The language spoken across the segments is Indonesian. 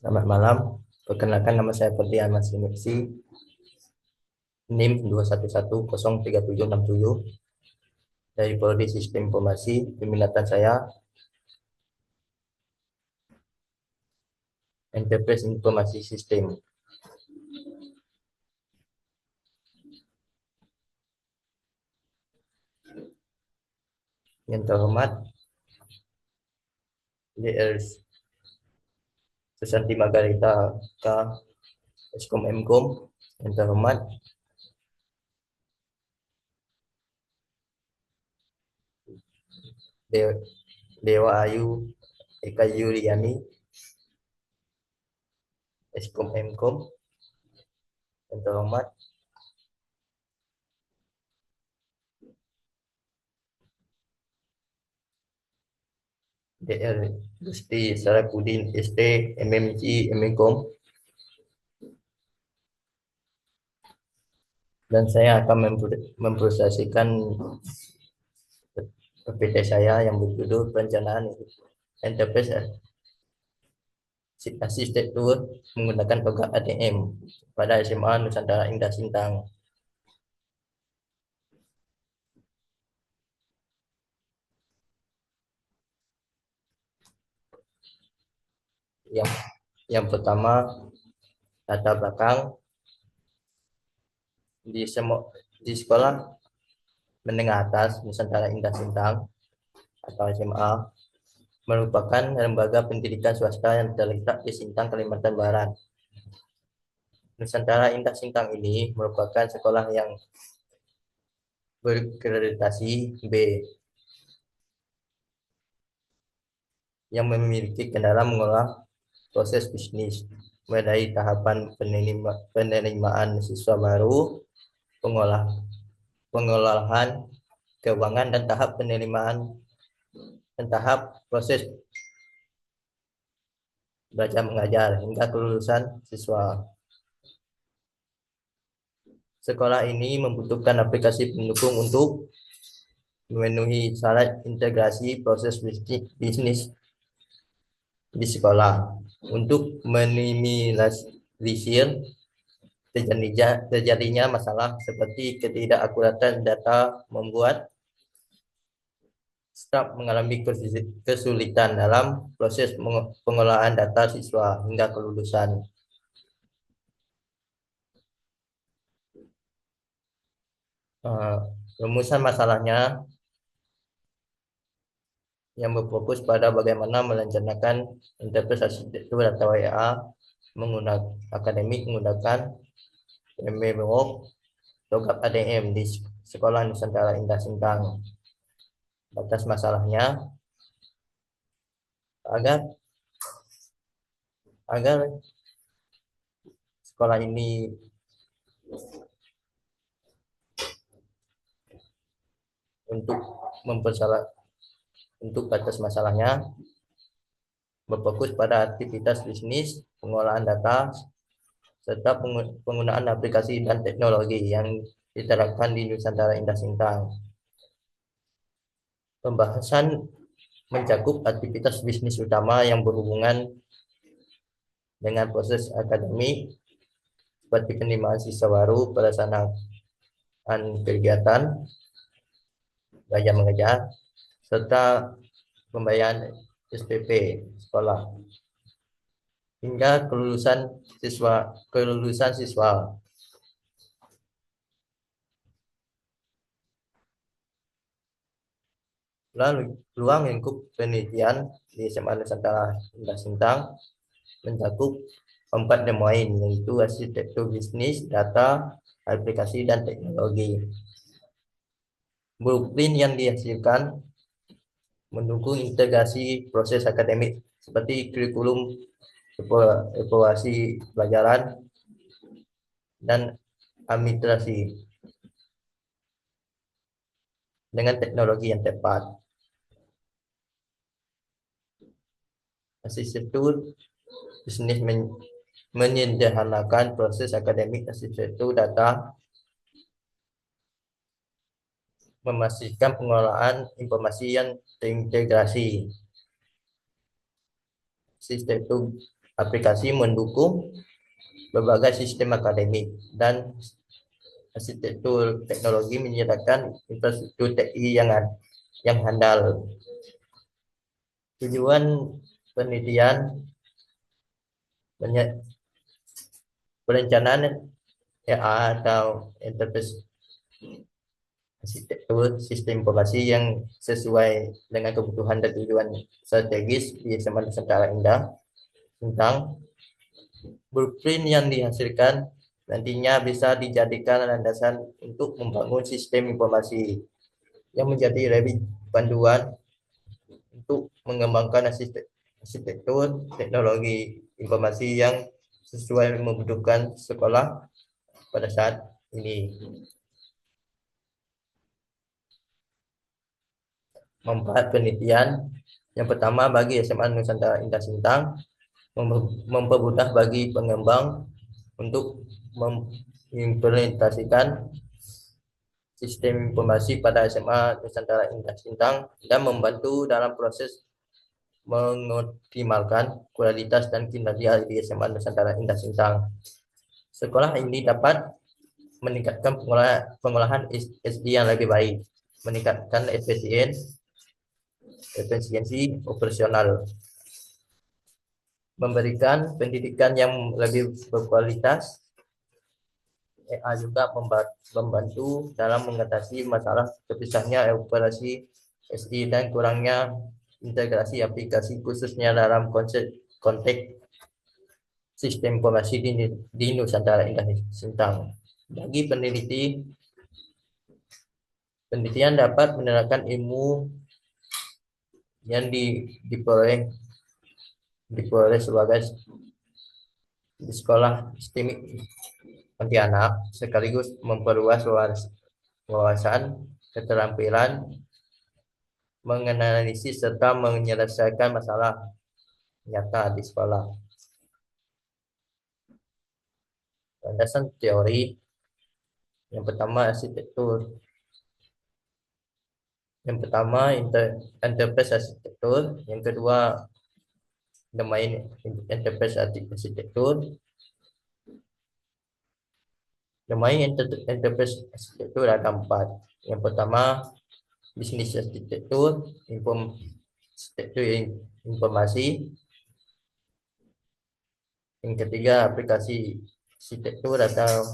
Selamat malam. Perkenalkan nama saya Ferdian Maslimiksi, NIM 211037767 dari Prodi Sistem Informasi. Peminatan saya Enterprise Informasi Sistem. Yang terhormat DR Susanti Margarita K. Eskom Mkom. Yang terhormat Dewa Ayu Eka Yuliani Eskom Mkom. Yang terhormat DR Gusti Sarapudin ST MMC Mkom. Dan saya akan mempresentasikan PPT saya yang berjudul perencanaan enterprise arsitektur menggunakan program ATM pada SMA Nusantara Indah Sintang. Yang yang pertama, latar belakang di sekolah menengah atas Nusantara Indah Sintang atau SMA merupakan lembaga pendidikan swasta yang terletak di Sintang, Kalimantan Barat. Nusantara Indah Sintang ini merupakan sekolah yang berakreditasi B yang memiliki kendala mengolah proses bisnis, mulai dari tahapan penerimaan siswa baru, pengolahan keuangan, dan tahap penerimaan dan tahap proses belajar mengajar hingga kelulusan siswa. Sekolah ini membutuhkan aplikasi pendukung untuk memenuhi syarat integrasi proses bisnis di sekolah untuk minimalisir terjadinya masalah seperti ketidakakuratan data membuat staf mengalami kesulitan dalam proses pengolahan data siswa hingga kelulusan. Rumusan masalahnya yang berfokus pada bagaimana merencanakan interpretasi arsitektur data WA menggunakan akademik menggunakan MBWOK program ADM di Sekolah Nusantara Indah Sintang. Batas masalahnya agar sekolah ini untuk batas masalahnya berfokus pada aktivitas bisnis, pengolahan data, serta penggunaan aplikasi dan teknologi yang diterapkan di Nusantara Indah Sintang. Pembahasan mencakup aktivitas bisnis utama yang berhubungan dengan proses akademik seperti penerimaan siswa baru, pelaksanaan kegiatan belajar mengajar, serta pembayaran SPP sekolah hingga kelulusan siswa. Lalu ruang lingkup penelitian di SMA Nusantara Indah Sintang mencakup 4 domain, yaitu arsitektur bisnis, data, aplikasi, dan teknologi. Blueprint yang dihasilkan mendukung integrasi proses akademik seperti kurikulum, evaluasi pelajaran, dan administrasi dengan teknologi yang tepat. Arsitektur bisnis menyederhanakan proses akademik. Arsitektur data memastikan pengolahan informasi yang terintegrasi. sistem aplikasi mendukung berbagai sistem akademik, dan arsitektur teknologi menyediakan infrastruktur TI yang handal. Tujuan penelitian perencanaan AI atau enterprise arsitektur sistem informasi yang sesuai dengan kebutuhan dan tujuan strategis di SMA Nusantara Indah. Tentang blueprint yang dihasilkan nantinya bisa dijadikan landasan untuk membangun sistem informasi yang menjadi lebih panduan untuk mengembangkan arsitektur teknologi informasi yang sesuai membutuhkan sekolah pada saat ini. Manfaat penelitian yang pertama, bagi SMA Nusantara Indah Sintang, mempermudah bagi pengembang untuk mengimplementasikan sistem informasi pada SMA Nusantara Indah Sintang dan membantu dalam proses mengoptimalkan kualitas dan kinerja di SMA Nusantara Indah Sintang. Sekolah ini dapat meningkatkan pengolahan SD yang lebih baik, meningkatkan efisiensi operasional, memberikan pendidikan yang lebih berkualitas. AI juga membantu dalam mengatasi masalah terpisahnya operasi SD dan kurangnya integrasi aplikasi, khususnya dalam konteks sistem informasi di Nusantara Indah Sintang. Bagi penelitian dapat menerapkan ilmu yang diperoleh sebagai di sekolah STEMIK Pontianak, sekaligus memperluas wawasan, keterampilan menganalisis serta menyelesaikan masalah nyata di sekolah. Landasan teori yang pertama, arsitektur. Yang pertama, enterprise arsitektur. Yang kedua, domain enterprise arsitektur. Domain enterprise arsitektur ada 4. Yang pertama, bisnis arsitektur, arsitektur informasi. Yang ketiga, aplikasi arsitektur atau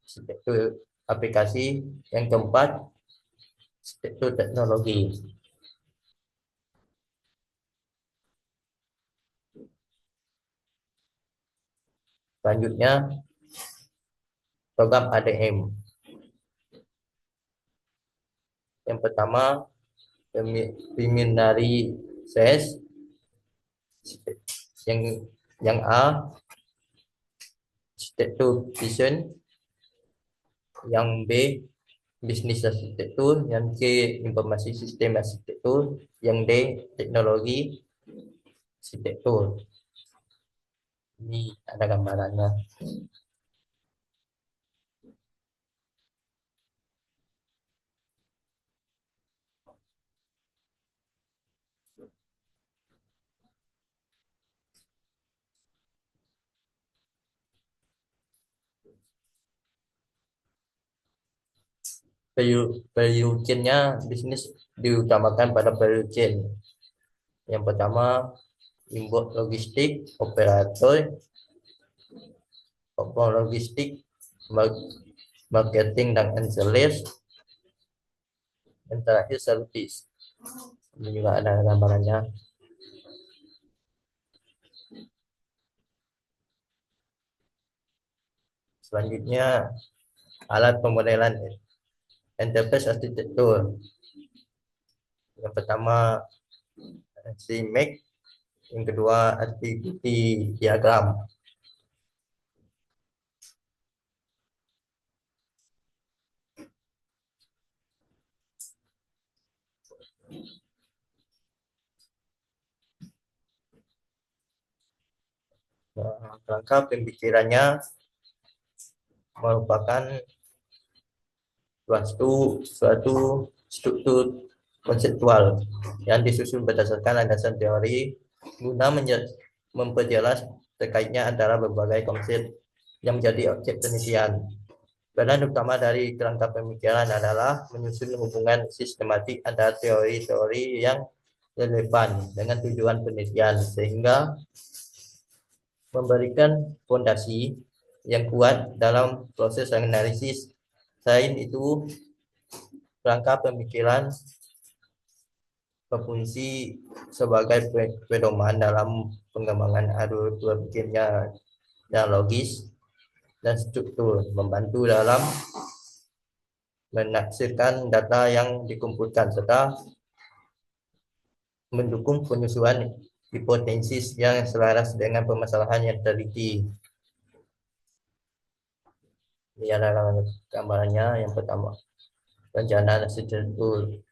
arsitektur aplikasi. Yang keempat, arsitektur teknologi. Selanjutnya, program ADM. Yang pertama, preliminary phase. Yang A, arsitektur design. Yang B, bisnis arsitektur. Yang C, informasi sistem arsitektur. Yang D, teknologi arsitektur. Ini ada gambarannya. Value chain-nya bisnis diutamakan pada value chain. Yang pertama, import logistik, operator, logistik, marketing dan sales. Yang terakhir, service. Ini juga ada gambarannya. Selanjutnya, alat pemodelan enterprise arsitektur. Yang pertama, CMake. Yang kedua, activity diagram. Langkah pemikirannya merupakan suatu struktur konseptual yang disusun berdasarkan landasan teori guna memperjelas terkaitnya antara berbagai konsep yang menjadi objek penelitian. Badan utama dari kerangka pemikiran adalah menyusun hubungan sistematik antara teori-teori yang relevan dengan tujuan penelitian, sehingga memberikan fondasi yang kuat dalam proses analisis. Selain itu, kerangka pemikiran berfungsi sebagai pedoman dalam pengembangan alur pikirnya yang logis dan struktur, membantu dalam menafsirkan data yang dikumpulkan serta mendukung penyusunan hipotesis yang selaras dengan permasalahan yang teliti. Ini adalah gambarannya. Yang pertama, rencana arsitektur.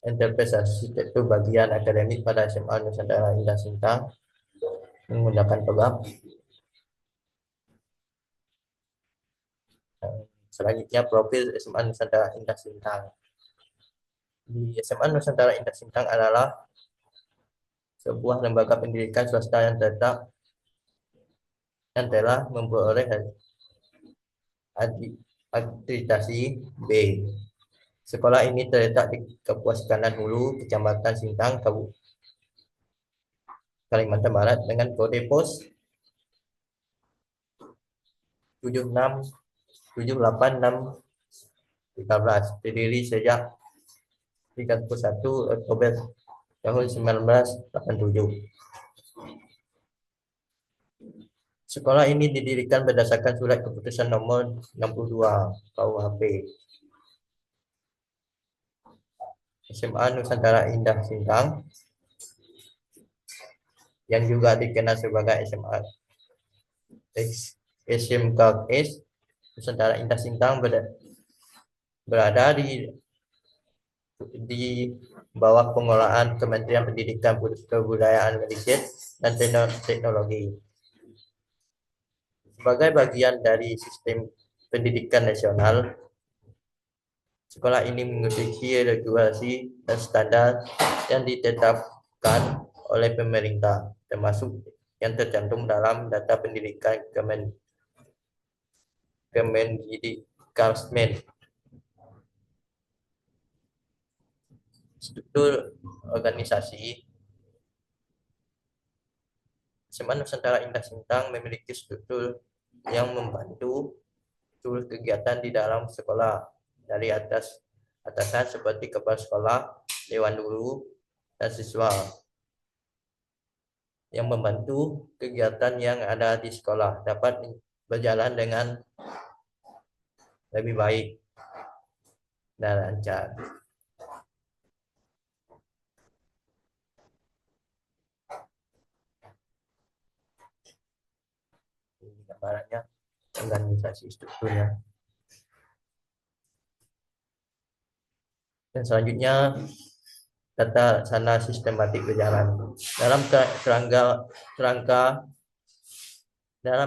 Interpretasi arsitektur bagian akademik pada SMA Nusantara Indah Sintang menggunakan program. Selanjutnya, profil SMA Nusantara Indah Sintang. Di SMA Nusantara Indah Sintang adalah sebuah lembaga pendidikan swasta yang telah memperoleh akreditasi B. Sekolah ini terletak di Kapuaskanan Hulu, Kecamatan Sintang, Kalimantan Barat dengan kode pos 7678613. Berdiri sejak 31 Oktober tahun 1987. Sekolah ini didirikan berdasarkan surat keputusan nomor 62 KUHP. SMA Nusantara Indah Sintang yang juga dikenal sebagai SMA SMKS Nusantara Indah Sintang berada di bawah pengelolaan Kementerian Pendidikan, Kebudayaan, Riset dan Teknologi. Sebagai bagian dari sistem pendidikan nasional, sekolah ini mengikuti regulasi dan standar yang ditetapkan oleh pemerintah, termasuk yang tercantum dalam data pendidikan Kemendikbud. Struktur organisasi. SMA Nusantara Indah Sintang memiliki struktur yang membantu seluruh kegiatan di dalam sekolah, dari atasan seperti kepala sekolah, dewan guru, dan siswa, yang membantu kegiatan yang ada di sekolah dapat berjalan dengan lebih baik dan lancar. Ini gambarannya organisasi strukturnya. Dan selanjutnya, tata laksana sistematik berjalan dalam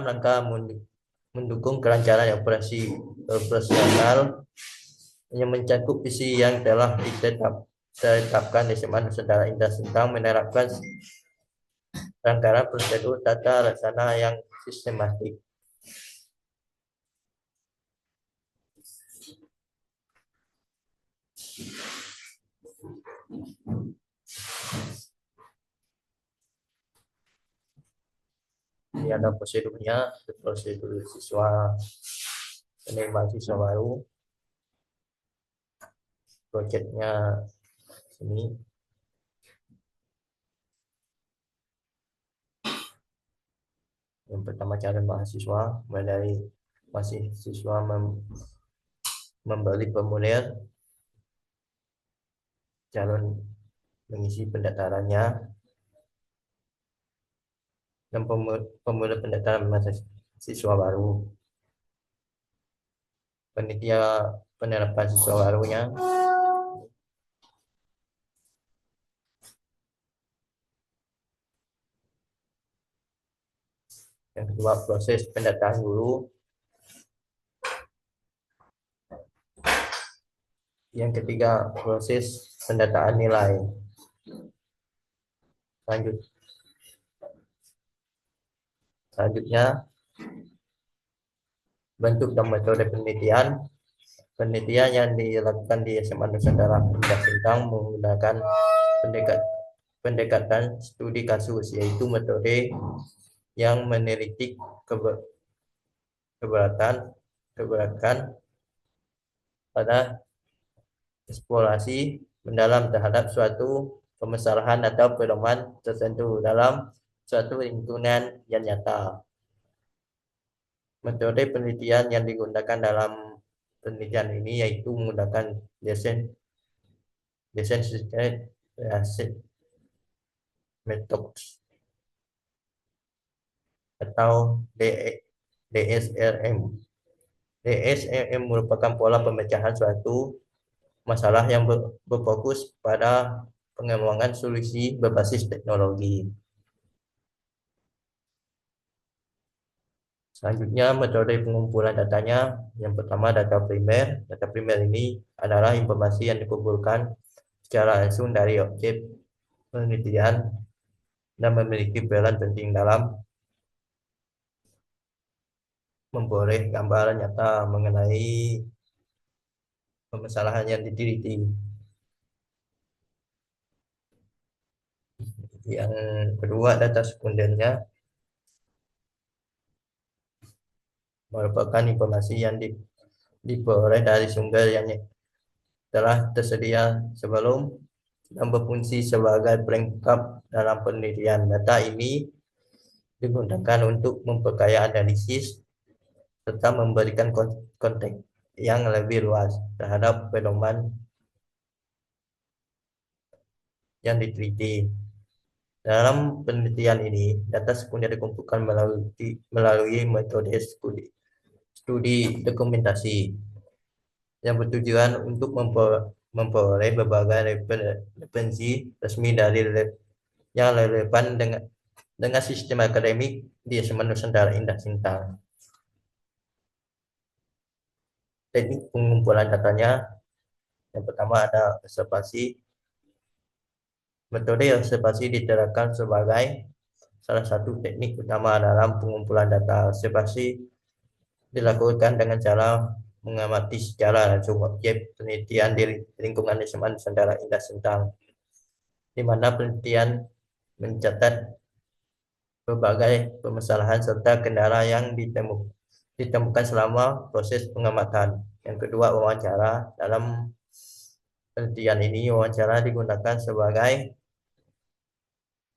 rangka mendukung kelancaran operasional yang mencakup visi yang telah ditetapkan di SMA Nusantara Indah Sintang, menerapkan rangkaian prosedur tata laksana yang sistematik. Ini ada prosedurnya, prosedur penerimaan siswa baru. Proyeknya sini. Yang pertama, calon mahasiswa, mulai dari mahasiswa membeli formulir, calon mengisi pendaftarannya, dan pemula pendaftaran mahasiswa baru, panitia penerapan siswa barunya, yang kedua proses pendataan guru, yang ketiga proses pendataan nilai. Lanjut, Selanjutnya, bentuk dan metode penelitian. Penelitian yang dilakukan di SMA Nusantara Indah Sintang menggunakan pendekat, pendekatan studi kasus, yaitu metode yang meneliti keberatan keberatan pada eksplorasi mendalam terhadap suatu permasalahan atau pedoman tertentu dalam suatu lingkungan yang nyata. Metode penelitian yang digunakan dalam penelitian ini yaitu menggunakan decentralized methods atau DSRM. DSRM merupakan pola pemecahan suatu masalah yang berfokus pada pengembangan solusi berbasis teknologi. Selanjutnya, metode pengumpulan datanya. Yang pertama, data primer. Data primer ini adalah informasi yang dikumpulkan secara langsung dari objek penelitian dan memiliki peran penting dalam memperoleh gambaran nyata mengenai permasalahan yang diteliti. Yang kedua, data sekundernya merupakan informasi yang diperoleh dari sumber yang telah tersedia sebelum dan berfungsi sebagai pelengkap dalam penelitian. Data ini digunakan untuk memperkaya analisis serta memberikan konteks yang lebih luas terhadap pedoman yang diteliti. Dalam penelitian ini, data sekunder dikumpulkan melalui metode studi dokumentasi yang bertujuan untuk memperoleh berbagai referensi resmi dari yang relevan dengan sistem akademik di SMA Nusantara Indah Sintang. Teknik pengumpulan datanya, yang pertama ada observasi. Metode observasi diterapkan sebagai salah satu teknik utama dalam pengumpulan data. Observasi dilakukan dengan cara mengamati secara langsung objek penelitian di lingkungan SMA Nusantara Indah Sintang, di mana penelitian mencatat berbagai permasalahan serta kendala yang ditemukan selama proses pengamatan. Yang kedua, wawancara. Dalam penelitian ini, wawancara digunakan sebagai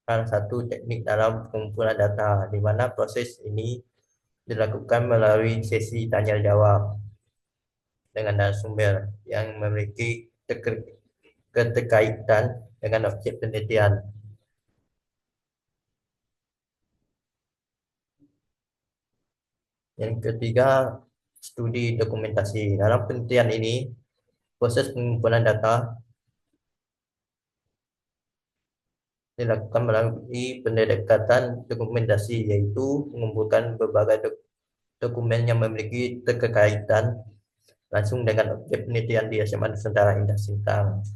salah satu teknik dalam pengumpulan data, di mana proses ini dilakukan melalui sesi tanya jawab dengan narasumber yang memiliki keterkaitan dengan objek penelitian. Yang ketiga, studi dokumentasi. Dalam penelitian ini, proses pengumpulan data dilakukan melalui pendekatan dokumentasi, yaitu mengumpulkan berbagai dokumen yang memiliki keterkaitan langsung dengan objek penelitian di SMA Nusantara Indah Sintang.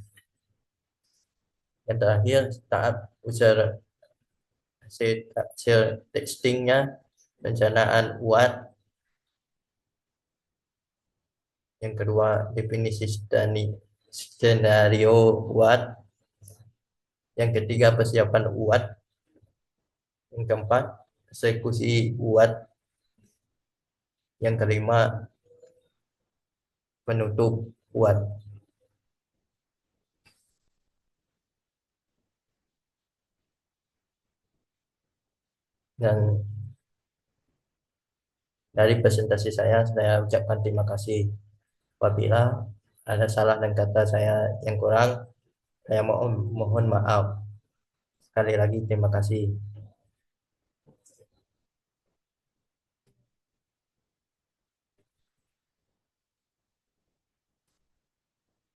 Yang terakhir, tahap user testingnya, perencanaan UAT. Yang kedua, definisi skenario UAT. Yang ketiga, persiapan UAT. Yang keempat, eksekusi UAT. Yang kelima, penutup UAT. Dan dari presentasi saya ucapkan terima kasih. Apabila ada salah dan kata saya yang kurang, saya mohon maaf. Sekali lagi terima kasih.